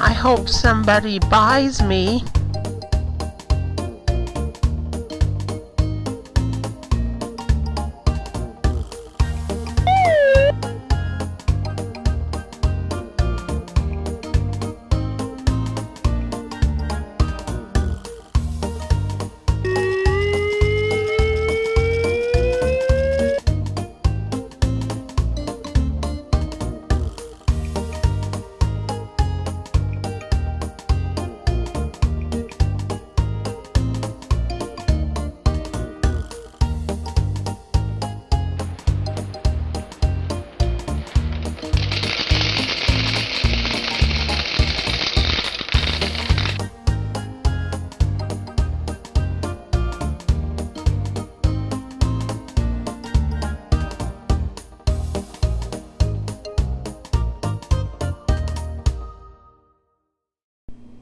I hope somebody buys me.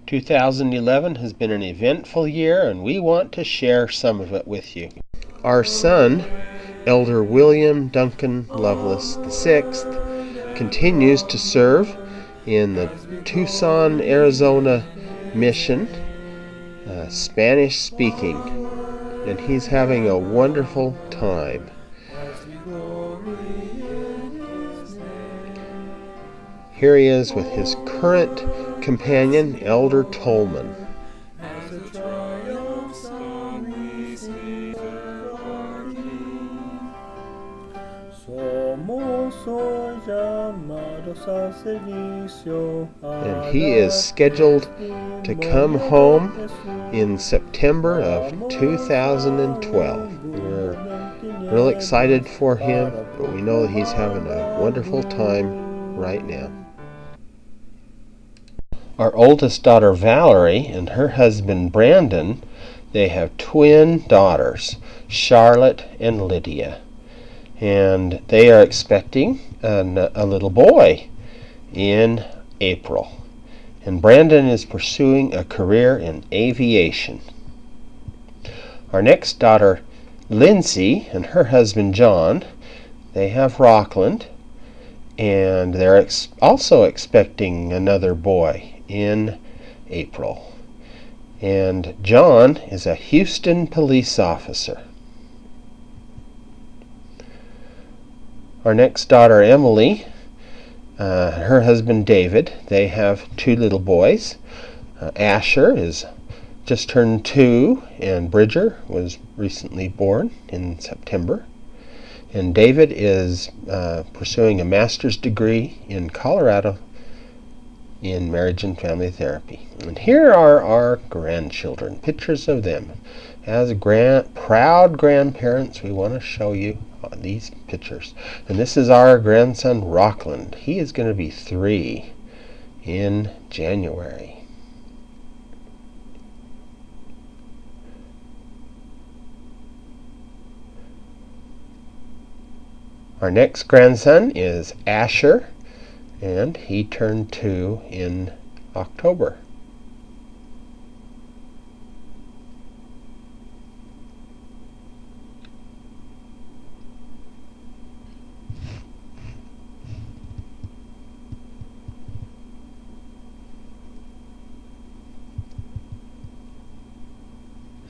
"2011 has been an eventful year, and we want to share some of it with you. Our son, Elder William Duncan Loveless VI, continues to serve in the Tucson, Arizona mission, Spanish speaking, and he's having a wonderful time. Here he is with his current companion, Elder Tolman. And he is scheduled to come home in September of 2012. We're real excited for him, but we know that he's having a wonderful time right now. Our oldest daughter, Valerie, and her husband, Brandon, they have twin daughters, Charlotte and Lydia. And they are expecting a little boy in April. And Brandon is pursuing a career in aviation. Our next daughter, Lindsay, and her husband, John, they have Rockland. And they're also expecting another boy in April. And John is a Houston police officer. Our next daughter, Emily, her husband, David, they have two little boys. Asher is just turned 2, and Bridger was recently born in September. And David is pursuing a master's degree in Colorado in marriage and family therapy. And here are our grandchildren, pictures of them. As proud grandparents, we want to show you these pictures. And this is our grandson, Rockland. He is going to be 3 in January. Our next grandson is Asher, and he turned 2 in October.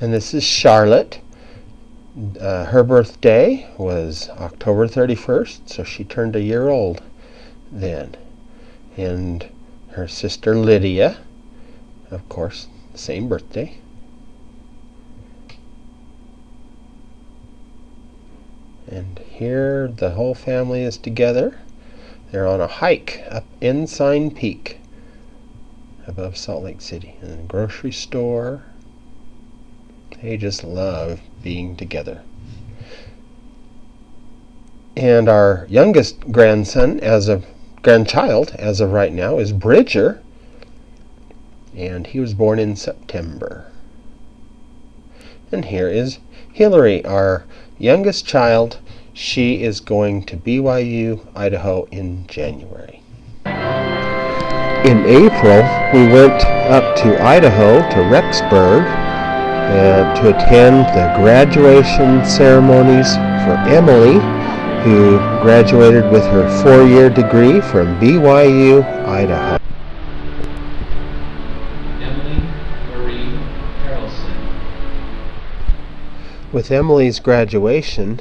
And this is Charlotte. Her birthday was October 31st, so she turned a year old then. And her sister Lydia, of course, same birthday. And here the whole family is together. They're on a hike up Ensign Peak above Salt Lake City, in a grocery store. They just love being together. And our youngest grandchild as of right now is Bridger, and he was born in September. And here is Hillary, our youngest child. She is going to BYU, Idaho in January. In April, we went up to Idaho, to Rexburg, to attend the graduation ceremonies for Emily, who graduated with her 4-year degree from BYU, Idaho. With Emily's graduation,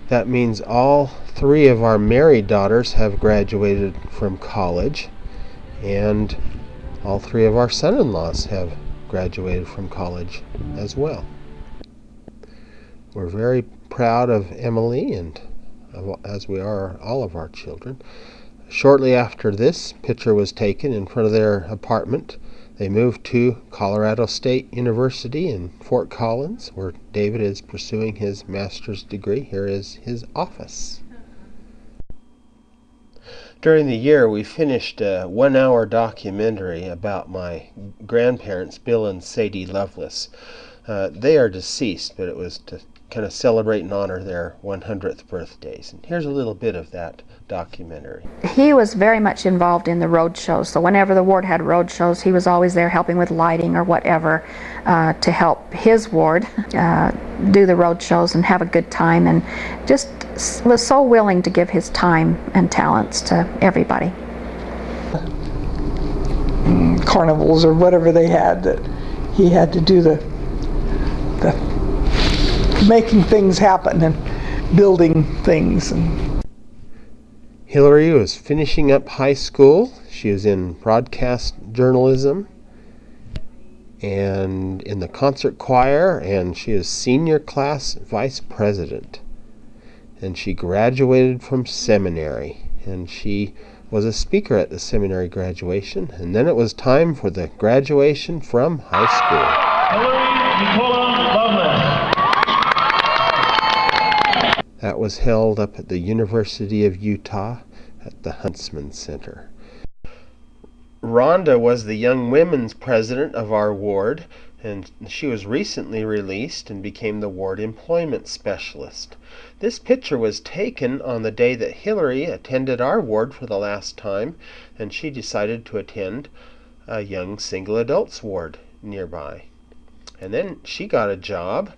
that means all three of our married daughters have graduated from college, and all three of our son-in-laws have graduated from college as well. We're very proud of Emily, and as we are all of our children. Shortly after this picture was taken in front of their apartment, they moved to Colorado State University in Fort Collins, where David is pursuing his master's degree. Here is his office. During the year, we finished a 1-hour documentary about my grandparents, Bill and Sadie Loveless. They are deceased, but it was to kind of celebrate and honor their 100th birthdays. And here's a little bit of that documentary. He was very much involved in the road shows, so whenever the ward had road shows, he was always there helping with lighting or whatever to help his ward do the road shows and have a good time, and just was so willing to give his time and talents to everybody. Carnivals or whatever they had, that he had to do the making things happen and building things. Hillary was finishing up high school. She was in broadcast journalism and in the concert choir, and she is senior class vice president. And she graduated from seminary, and she was a speaker at the seminary graduation, and then it was time for the graduation from high school. Hillary Loveless. That was held up at the University of Utah at the Huntsman Center. Rhonda was the young women's president of our ward, and she was recently released and became the ward employment specialist. This picture was taken on the day that Hillary attended our ward for the last time, and she decided to attend a young single adults ward nearby. And then she got a job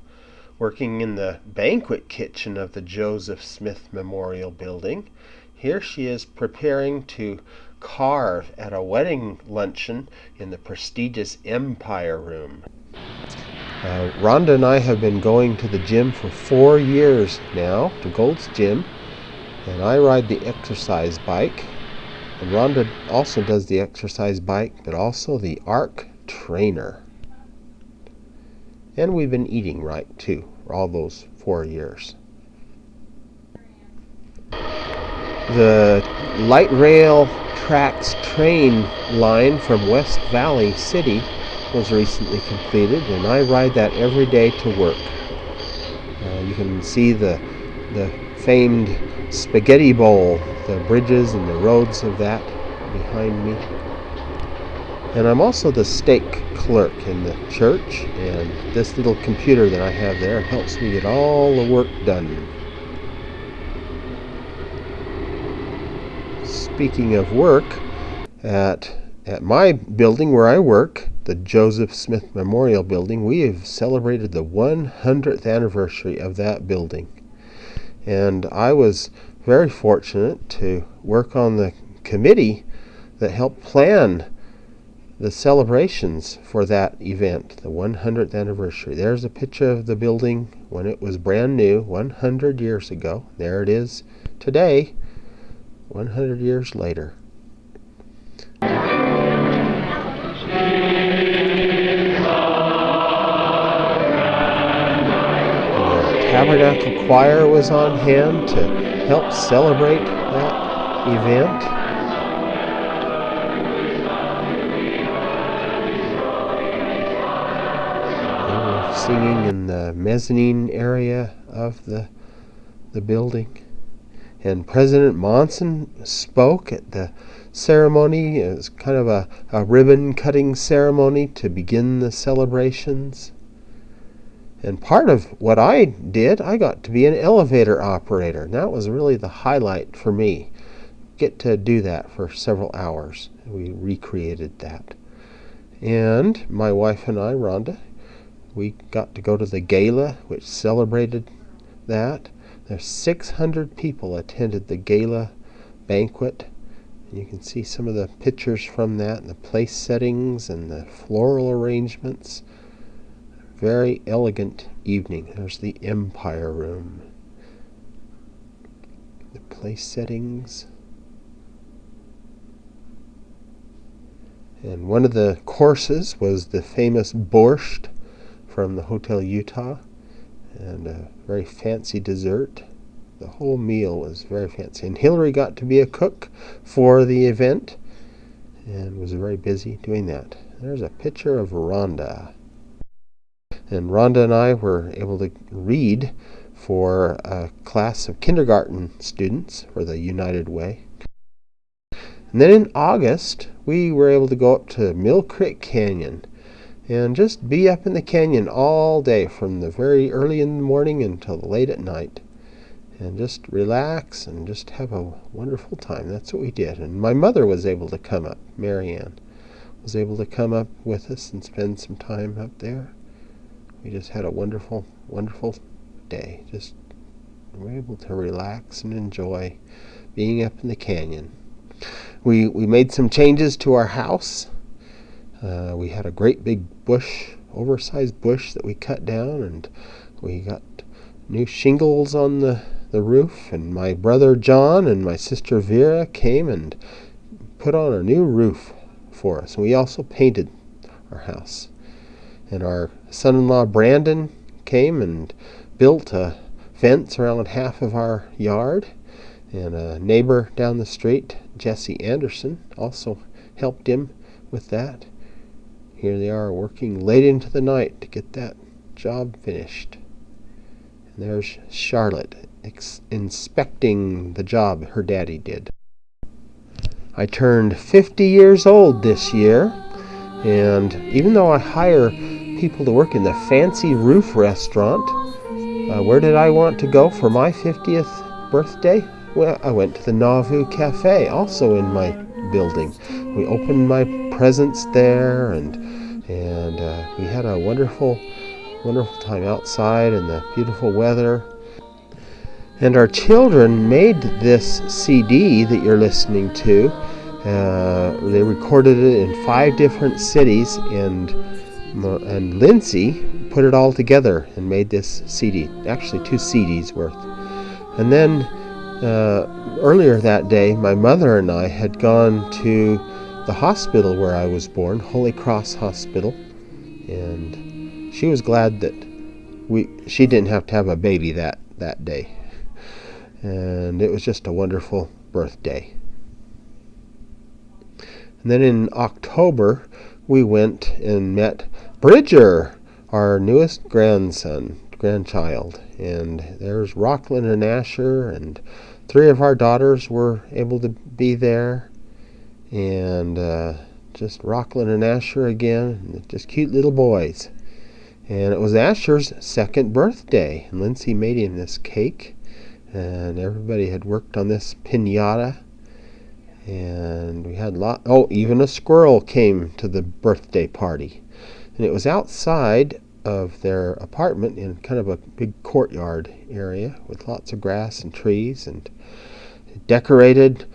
working in the banquet kitchen of the Joseph Smith Memorial Building. Here she is preparing to carve at a wedding luncheon in the prestigious Empire Room. Rhonda and I have been going to the gym for 4 years now, to Gold's Gym, and I ride the exercise bike, and Rhonda also does the exercise bike, but also the ARC trainer. And we've been eating right too for all those 4 years. The light rail tracks train line from West Valley City was recently completed, and I ride that every day to work. You can see the famed spaghetti bowl, the bridges and the roads of that behind me. And I'm also the stake clerk in the church, and this little computer that I have there helps me get all the work done. Speaking of work, at my building where I work, the Joseph Smith Memorial Building, we have celebrated the 100th anniversary of that building. And I was very fortunate to work on the committee that helped plan the celebrations for that event, the 100th anniversary. There's a picture of the building when it was brand new 100 years ago. There it is today, 100 years later. The Tabernacle Choir was on hand to help celebrate that event. Singing in the mezzanine area of the building. And President Monson spoke at the ceremony. It was kind of a ribbon cutting ceremony to begin the celebrations. And part of what I did, I got to be an elevator operator. And that was really the highlight for me. Get to do that for several hours. We recreated that. And my wife and I, Rhonda, we got to go to the gala, which celebrated that. There's 600 people attended the gala banquet. You can see some of the pictures from that, and the place settings and the floral arrangements. very elegant evening. There's the Empire Room. The place settings. And one of the courses was the famous borscht from the Hotel Utah, and a very fancy dessert. The whole meal was very fancy. And Hillary got to be a cook for the event and was very busy doing that. There's a picture of Rhonda. And Rhonda and I were able to read for a class of kindergarten students for the United Way. And then in August, we were able to go up to Mill Creek Canyon and just be up in the canyon all day, from the very early in the morning until late at night, and just relax and just have a wonderful time. That's what we did. And my mother was able to come up, Mary Ann, was able to come up with us and spend some time up there. We just had a wonderful, wonderful day. Just were able to relax and enjoy being up in the canyon. We made some changes to our house. We had a great big bush, oversized bush that we cut down, and we got new shingles on the roof, and my brother John and my sister Vera came and put on a new roof for us. And we also painted our house. And our son-in-law Brandon came and built a fence around half of our yard, and a neighbor down the street, Jesse Anderson, also helped him with that. Here they are working late into the night to get that job finished. And there's Charlotte inspecting the job her daddy did. I turned 50 years old this year, and even though I hire people to work in the fancy roof restaurant, where did I want to go for my 50th birthday? Well, I went to the Nauvoo Cafe, also in my building. We opened my presents there, and we had a wonderful time outside in the beautiful weather. And our children made this CD that you're listening to. They recorded it in 5 different cities, and Lindsay put it all together and made this CD, actually 2 CDs worth. And then earlier that day, my mother and I had gone to the hospital where I was born, Holy Cross Hospital, and she was glad that she didn't have to have a baby that day. And it was just a wonderful birthday. And then in October, we went and met Bridger, our newest grandchild. And there's Rockland and Asher, and 3 of our daughters were able to be there. And just Rockland and Asher again, just cute little boys. And it was Asher's 2nd birthday, and Lindsay made him this cake, and everybody had worked on this piñata, and we had even a squirrel came to the birthday party. And it was outside of their apartment in kind of a big courtyard area with lots of grass and trees, and decorated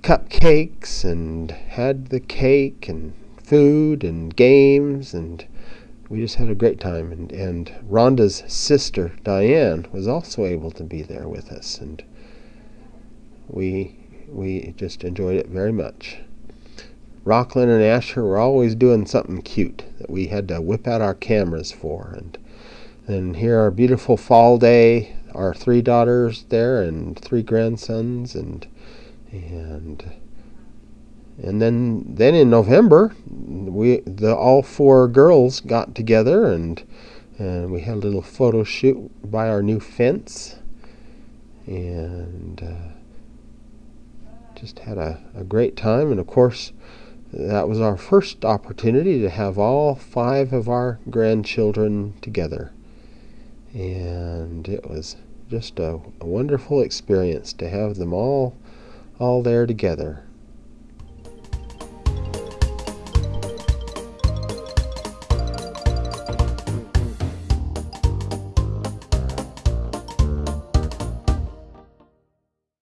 cupcakes and had the cake and food and games, and we just had a great time. And Rhonda's sister Diane was also able to be there with us, and we just enjoyed it very much. Rockland and Asher were always doing something cute that we had to whip out our cameras for. And here our beautiful fall day, our 3 daughters there and 3 grandsons, and then in November all 4 girls got together, and we had a little photo shoot by our new fence, and just had a great time. And of course, that was our first opportunity to have all 5 of our grandchildren together, and it was just a wonderful experience to have them all there together.